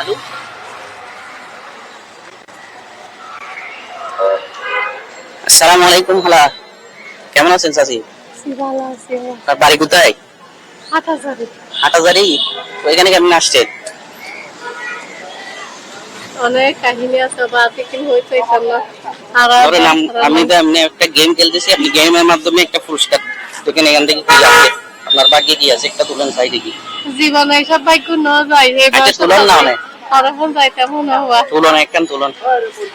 Hello, আসসালামু আলাইকুম। খালা কেমন আছেন? চাচি ভালো আছি। তার বাড়ি কোথায়? হাটহাজারী। হাটহাজারী। ওইখানে কেমন আসছেন? অনেক কাহিনী আছে বা টিকিন হইতে না। ধরেন আমি তো এমনি একটা গেম খেলতেছি, আপনি গেমের মাধ্যমে একটা পুরস্কার দেখেন, এখান থেকে কি আছে আপনার ভাগ্যে কি আছে একটা তুলেন চাই দেখি। জীবনে সব ভাগ্য ন যায় আচ্ছা তুলন না অনেক এখন যাইতে মনে হওয়া তুলন একখান তুলন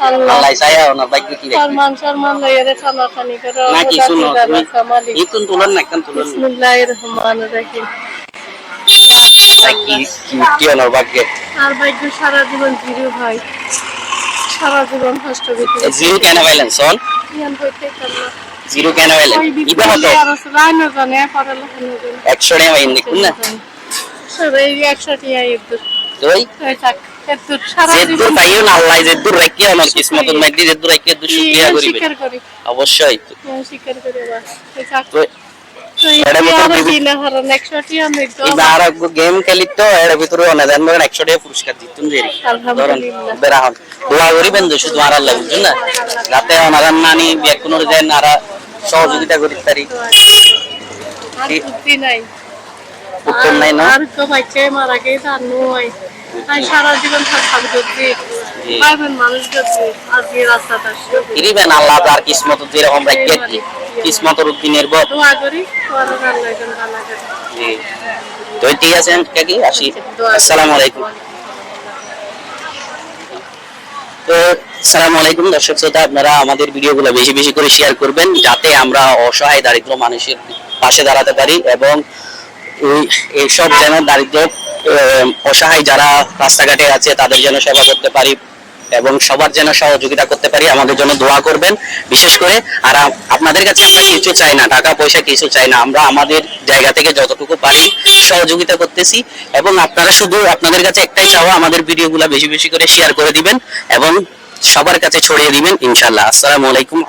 আল্লাহ চাইয়া ওনার ভাগ্য কি দেখি সম্মান লইয়ারে টানাটানি করে না কি শুনো তুমি এই তুলন না একখান তুলন বিসমিল্লাহির রহমানির রহিম। কি ওনার ভাগ্যে আর ভাগ্য সারা জীবন জিরো ভাই, সারা জীবন কষ্ট করতে জিরো কেন পাইলেন সোন? ইয়ান হইতে না জিরো কেন পাইলেন? ইবা হতো আর রাইনো জানে পড়ালেখা নজন 100 টাকা পাইন দেখুন না সবে 100 টাকা ইদ্দুর তুই থাক এদ্দুর সারা যেদুর জীবন পাইও না আল্লাহ যেদুর রাখিয়া ওনার কিসমত মাইদি যেদুর রাখিয়া দু শুকরিয়া করিবে স্বীকার করি, অবশ্যই স্বীকার করি বা থাক তো এর ভিতরে দিলে হারান 100 টাকা নিতো এবার গেম খেলি তো এর ভিতরে অনেক দেন 100 টাকা পুরস্কার দিতুন যে আলহামদুলিল্লাহ বেরাহন দোয়া করিবেন যে শুধু আর আল্লাহ বুঝুন না যাতে ওনারা নানি বেকুনোর দেন আর সহযোগিতা করি তারি আর বুদ্ধি নাই, উত্তর নাই না আর তো বাচ্চা মারা গেছে আর নয় তাই সারা জীবন থাকতাম যদি পাইবেন মানুষ যদি আজকে রাস্তাটা ইরিবেন আল্লাহ তার কিসমত যেরকম রাখিয়া কি কিসমতের উদ্দিনের বদ দোয়া করি পরে আল্লাহ যেন ভালো করে। জি তো ঠিক আছে কাকি আসি। আসসালামু আলাইকুম। তো আসসালামু আলাইকুম দর্শক শ্রোতা, আপনারা আমাদের ভিডিওগুলো বেশি বেশি করে শেয়ার করবেন যাতে আমরা অসহায় দারিদ্র মানুষের পাশে দাঁড়াতে পারি এবং এইসব যেন দারিদ্র অসহায় যারা রাস্তাঘাটে আছে তাদের যেন সেবা করতে পারি এবং সবার যেন সহযোগিতা করতে পারি। আমাদের জন্য দোয়া করবেন বিশেষ করে। আর আপনাদের কাছে আমরা কিছু চাই না, টাকা পয়সা কিছু চাই না, আমরা আমাদের জায়গা থেকে যতটুকু পারি সহযোগিতা করতেছি এবং আপনারা শুধু আপনাদের কাছে একটাই চাওয়া, আমাদের ভিডিওগুলো বেশি বেশি করে শেয়ার করে দিবেন এবং সবার কাছে ছড়িয়ে দিবেন ইনশাআল্লাহ। আসসালামু আলাইকুম।